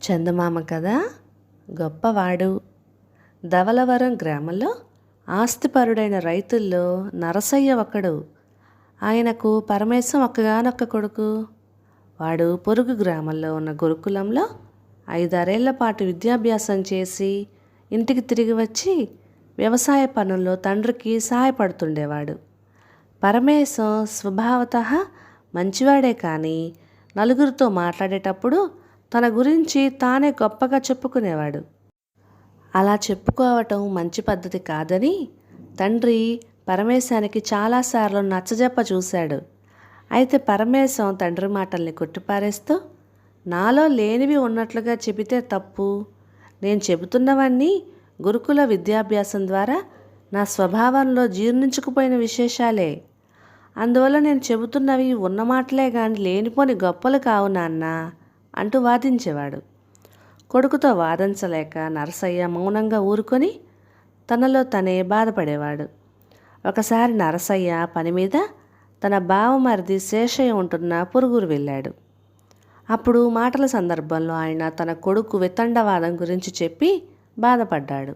చందమామ కథ. గొప్పవాడు. ధవలవరం గ్రామంలో ఆస్తిపరుడైన రైతుల్లో నరసయ్య ఒకడు. ఆయనకు పరమేశం ఒక్కగానొక్క కొడుకు. వాడు పొరుగు గ్రామంలో ఉన్న గురుకులంలో 5-6 ఏళ్ల పాటు విద్యాభ్యాసం చేసి ఇంటికి తిరిగి వచ్చి వ్యవసాయ పనుల్లో తండ్రికి సహాయపడుతుండేవాడు. పరమేశం స్వభావతః మంచివాడే, కానీ నలుగురితో మాట్లాడేటప్పుడు తన గురించి తానే గొప్పగా చెప్పుకునేవాడు. అలా చెప్పుకోవటం మంచి పద్ధతి కాదని తండ్రి పరమేశానికి చాలాసార్లు నచ్చజెప్ప చూశాడు. అయితే పరమేశం తండ్రి మాటల్ని కొట్టిపారేస్తూ, నాలో లేనివి ఉన్నట్లుగా చెబితే తప్పు, నేను చెబుతున్నవన్నీ గురుకుల విద్యాభ్యాసం ద్వారా నా స్వభావంలో జీర్ణించుకుపోయిన విశేషాలే. అందువల్ల నేను చెబుతున్నవి ఉన్న మాటలే కానీ లేనిపోని గొప్పలు కావు నాన్న అంటూ వాదించేవాడు. కొడుకుతో వాదించలేక నరసయ్య మౌనంగా ఊరుకొని తనలో తనే బాధపడేవాడు. ఒకసారి నరసయ్య పని మీద తన బావమరిది శేషయ్య ఉంటున్న పొరుగురు వెళ్ళాడు. అప్పుడు మాటల సందర్భంలో ఆయన తన కొడుకు వితండవాదం గురించి చెప్పి బాధపడ్డాడు.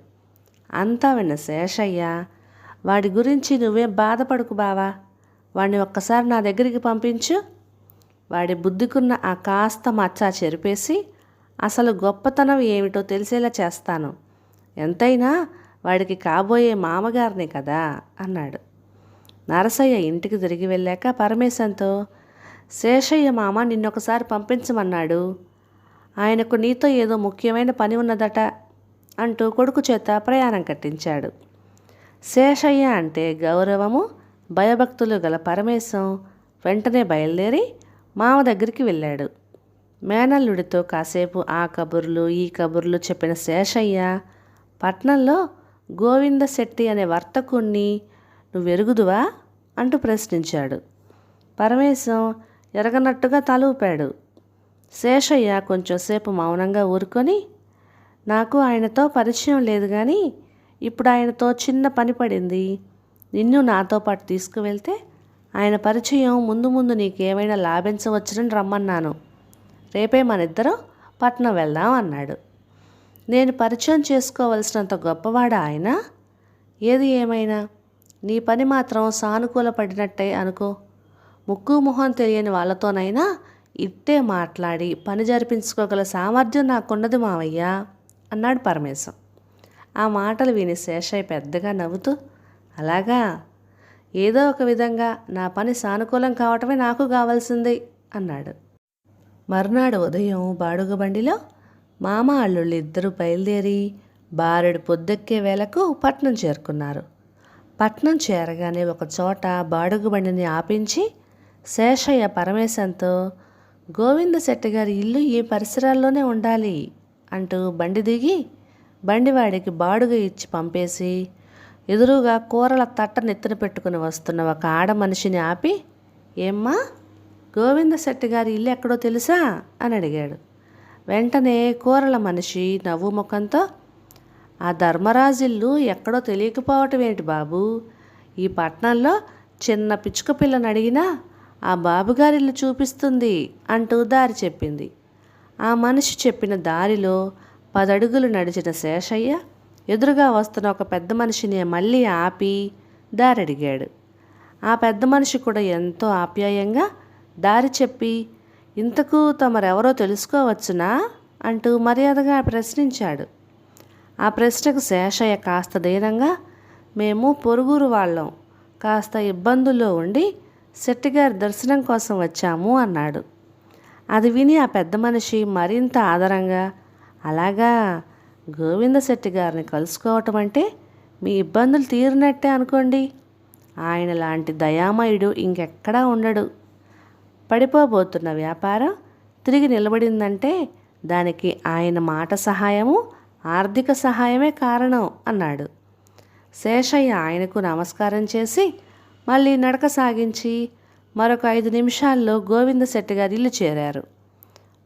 అంతా విన్న శేషయ్య, వాడి గురించి నువ్వేం బాధపడకు బావా, వాడిని ఒక్కసారి నా దగ్గరికి పంపించు, వాడి బుద్ధికున్న ఆ కాస్త మచ్చ చెరిపేసి అసలు గొప్పతనం ఏమిటో తెలిసేలా చేస్తాను, ఎంతైనా వాడికి కాబోయే మామగారిని కదా అన్నాడు. నరసయ్య ఇంటికి తిరిగి వెళ్ళాక పరమేశంతో, శేషయ్య మామ నిన్నొకసారి పంపించమన్నాడు, ఆయనకు నీతో ఏదో ముఖ్యమైన పని ఉన్నదట అంటూ కొడుకు చేత ప్రయాణం కట్టించాడు. శేషయ్య అంటే గౌరవము, భయభక్తులు గల పరమేశం వెంటనే బయలుదేరి మామ దగ్గరికి వెళ్ళాడు. మేనల్లుడితో కాసేపు ఆ కబుర్లు ఈ కబుర్లు చెప్పిన శేషయ్య పట్నంలో గోవింద శెట్టి అనే వర్తకుణ్ణి నువ్వెరుగుదువా అంటూ ప్రశ్నించాడు. పరమేశం ఎరగనట్టుగా తల ఊపాడు. శేషయ్య కొంచెంసేపు మౌనంగా ఊరుకొని, నాకు ఆయనతో పరిచయం లేదు, కానీ ఇప్పుడు ఆయనతో చిన్న పని పడింది, నిన్ను నాతో పాటు తీసుకువెళ్తే ఆయన పరిచయం ముందు ముందు నీకేమైనా లాభించవచ్చునని రమ్మన్నాను, రేపే మనిద్దరం పట్నం వెళ్దాం అన్నాడు. నేను పరిచయం చేసుకోవలసినంత గొప్పవాడా ఆయన? ఏది ఏమైనా నీ పని మాత్రం సానుకూల పడినట్టే అనుకో, ముక్కు మొహం తెలియని వాళ్ళతోనైనా ఇట్టే మాట్లాడి పని జరిపించుకోగల సామర్థ్యం నాకున్నది మావయ్య అన్నాడు పరమేశం. ఆ మాటలు విని శేషయ్య పెద్దగా నవ్వుతూ, అలాగా, ఏదో ఒక విధంగా నా పని సానుకూలం కావటమే నాకు కావాల్సింది అన్నాడు. మర్నాడు ఉదయం బాడుగ బండిలో మామ అల్లుళ్ళు ఇద్దరూ బయలుదేరి బారెడు పొద్దెక్కే వేళకు పట్నం చేరుకున్నారు. పట్నం చేరగానే ఒక చోట బాడుగ బండిని ఆపించి శేషయ్య పరమేశంతో, గోవింద శెట్టి గారి ఇల్లు ఈ పరిసరాల్లోనే ఉండాలి అంటూ బండి దిగి బండివాడికి బాడుగ ఇచ్చి పంపేసి ఎదురుగా కూరల తట్ట నెత్తిన పెట్టుకుని వస్తున్న ఒక ఆడ మనిషిని ఆపి, ఏమ్మా, గోవింద శెట్టి గారి ఇల్లు ఎక్కడో తెలుసా అని అడిగాడు. వెంటనే కూరల మనిషి నవ్వు ముఖంతో, ఆ ధర్మరాజు ఇల్లు ఎక్కడో తెలియకపోవటం ఏంటి బాబు, ఈ పట్నంలో చిన్న పిచ్చుక పిల్లని అడిగినా ఆ బాబుగారి ఇల్లు చూపిస్తుంది అంటూ దారి చెప్పింది. ఆ మనిషి చెప్పిన దారిలో 10 అడుగులు నడిచిన శేషయ్య ఎదురుగా వస్తున్న ఒక పెద్ద మనిషిని మళ్ళీ ఆపి దారడిగాడు. ఆ పెద్ద మనిషి కూడా ఎంతో ఆప్యాయంగా దారి చెప్పి, ఇంతకు తమరెవరో తెలుసుకోవచ్చునా అంటూ మర్యాదగా ప్రశ్నించాడు. ఆ ప్రశ్నకు శేషయ్య కాస్త దీనంగా, మేము పొరుగురు వాళ్ళం, కాస్త ఇబ్బందుల్లో ఉండి శెట్టిగారి దర్శనం కోసం వచ్చాము అన్నాడు. అది విని ఆ పెద్ద మనిషి మరింత ఆదరంగా, అలాగా, గోవింద శెట్టి గారిని కలుసుకోవటం అంటే మీ ఇబ్బందులు తీరినట్టే అనుకోండి, ఆయన లాంటి దయామయుడు ఇంకెక్కడా ఉండడు, పడిపోబోతున్న వ్యాపారం తిరిగి నిలబడిందంటే దానికి ఆయన మాట సహాయము, ఆర్థిక సహాయమే కారణం అన్నాడు. శేషయ్య ఆయనకు నమస్కారం చేసి మళ్ళీ నడక సాగించి మరొక 5 నిమిషాల్లో గోవింద శెట్టి గారి ఇల్లు చేరారు.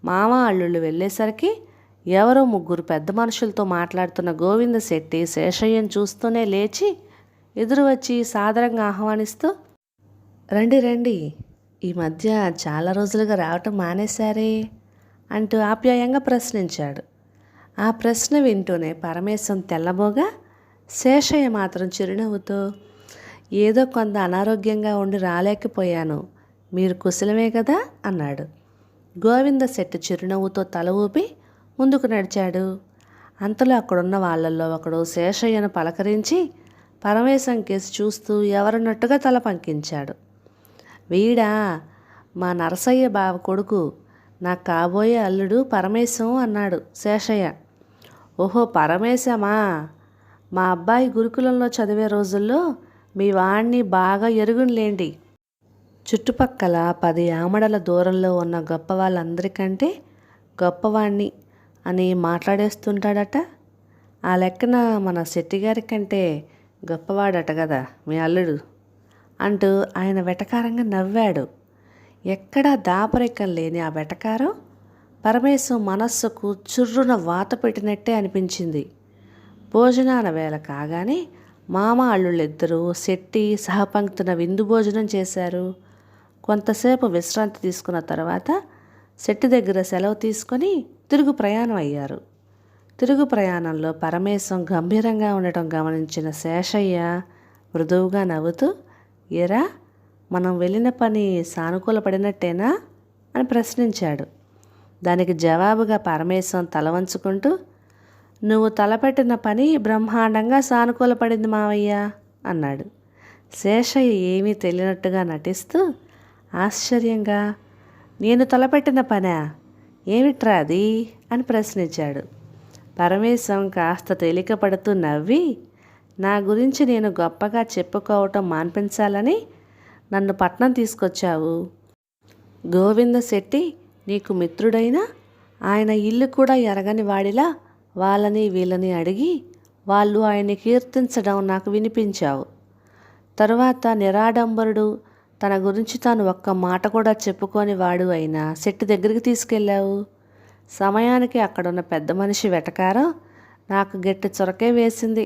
మామ అల్లుళ్ళు వెళ్ళేసరికి ఎవరో 3 పెద్ద మనుషులతో మాట్లాడుతున్న గోవింద శెట్టి శేషయ్యను చూస్తూనే లేచి ఎదురు వచ్చి సాదరంగా ఆహ్వానిస్తూ, రండి రండి, ఈ మధ్య చాలా రోజులుగా రావటం మానేశారే, అంటూ ఆప్యాయంగా ప్రశ్నించాడు. ఆ ప్రశ్న వింటూనే పరమేశం తెల్లబోగా శేషయ్య మాత్రం చిరునవ్వుతో, ఏదో కొంత అనారోగ్యంగా ఉండి రాలేకపోయాను, మీరు కుశలమే కదా అన్నాడు. గోవింద శెట్టి చిరునవ్వుతో తల ఊపి ముందుకు నడిచాడు. అంతలో అక్కడున్న వాళ్ళల్లో ఒకడు శేషయ్యను పలకరించి పరమేశం కేసి చూస్తూ ఎవరన్నట్టుగా తల పంకించాడు. వీడా మా నరసయ్య బావ కొడుకు, నాకు కాబోయే అల్లుడు పరమేశం అన్నాడు శేషయ్య. ఓహో పరమేశమా, మా అబ్బాయి గురుకులంలో చదివే రోజుల్లో మీ వాణ్ణి బాగా ఎరుగునులేండి. చుట్టుపక్కల 10 ఆమడల దూరంలో ఉన్న గొప్ప వాళ్ళందరికంటే గొప్పవాణ్ణి అని మాట్లాడేస్తుంటాడట. ఆ లెక్కన మన శెట్టిగారి కంటే గొప్పవాడట కదా మీ అల్లుడు అంటూ ఆయన వెటకారంగా నవ్వాడు. ఎక్కడా దాపరికం లేని ఆ వెటకారం పరమేశం మనస్సుకు చుర్రున వాత పెట్టినట్టే అనిపించింది. భోజనాల వేళ కాగానే మామ అల్లుళ్ళిద్దరూ శెట్టి సహపంక్తున విందు భోజనం చేశారు. కొంతసేపు విశ్రాంతి తీసుకున్న తర్వాత శెట్టి దగ్గర సెలవు తీసుకొని తిరుగు ప్రయాణం అయ్యారు. తిరుగు ప్రయాణంలో పరమేశం గంభీరంగా ఉండటం గమనించిన శేషయ్య మృదువుగా నవ్వుతూ, ఏరా మనం వెళ్ళిన పని సానుకూలపడినట్టేనా అని ప్రశ్నించాడు. దానికి జవాబుగా పరమేశం తల వంచుకుంటూ, నువ్వు తలపెట్టిన పని బ్రహ్మాండంగా సానుకూలపడింది మావయ్య అన్నాడు. శేషయ్య ఏమీ తెలియనట్టుగా నటిస్తూ ఆశ్చర్యంగా, నేను తలపెట్టిన పనా, ఏమిట్రా అది అని ప్రశ్నించాడు. పరమేశం కాస్త తేలికపడుతూ నవ్వి, నా గురించి నేను గొప్పగా చెప్పుకోవటం మాన్పించాలని నన్ను పట్నం తీసుకొచ్చావు. గోవింద శెట్టి నీకు మిత్రుడైనా ఆయన ఇల్లు కూడా ఎరగని వాడిలా వాళ్ళని వీళ్ళని అడిగి వాళ్ళు ఆయన్ని కీర్తించడం నాకు వినిపించావు. తరువాత నిరాడంబరుడు, తన గురించి తాను ఒక్క మాట కూడా చెప్పుకొని వాడు అయినా శెట్టి దగ్గరికి తీసుకెళ్ళావు. సమయానికి అక్కడున్న పెద్ద మనిషి వెటకారం నాకు గట్టి చొరకే వేసింది.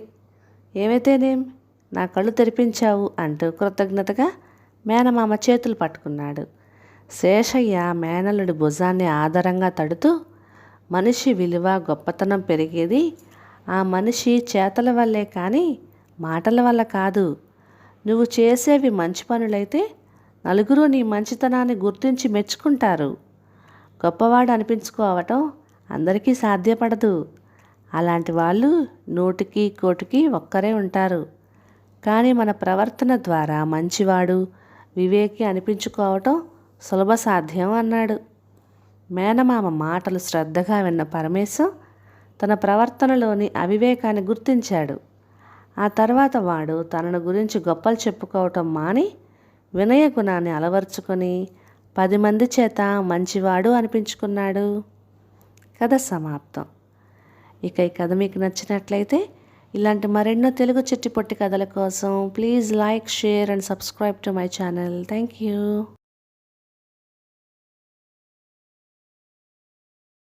ఏమైతేనేం నా కళ్ళు తెరిపించావు అంటూ కృతజ్ఞతగా మేనమామ చేతులు పట్టుకున్నాడు. శేషయ్య మేనల్లుడి భుజాన్ని ఆదరంగా తడుతూ, మనిషి విలువ గొప్పతనం పెరిగేది ఆ మనిషి చేతల వల్లే కానీ మాటల వల్ల కాదు. నువ్వు చేసేవి మంచి పనులైతే నలుగురు నీ మంచితనాన్ని గుర్తించి మెచ్చుకుంటారు. గొప్పవాడు అనిపించుకోవటం అందరికీ సాధ్యపడదు. అలాంటి వాళ్ళు 100కి 1,00,000కి ఒక్కరే ఉంటారు. కానీ మన ప్రవర్తన ద్వారా మంచివాడు వివేకి అనిపించుకోవటం సులభ సాధ్యం అన్నాడు. మేనమామ మాటలు శ్రద్ధగా విన్న పరమేశం తన ప్రవర్తనలోని అవివేకాన్ని గుర్తించాడు. ఆ తర్వాత వాడు తనను గురించి గొప్పలు చెప్పుకోవటం మాని వినయ గుణాన్ని అలవర్చుకొని 10 మంది చేత మంచివాడు అనిపించుకున్నాడు. కథ సమాప్తం. ఇక ఈ కథ మీకు నచ్చినట్లయితే ఇలాంటి మరెన్నో తెలుగు చిట్టి పొట్టి కథల కోసం please like, share and subscribe to my channel. Thank you.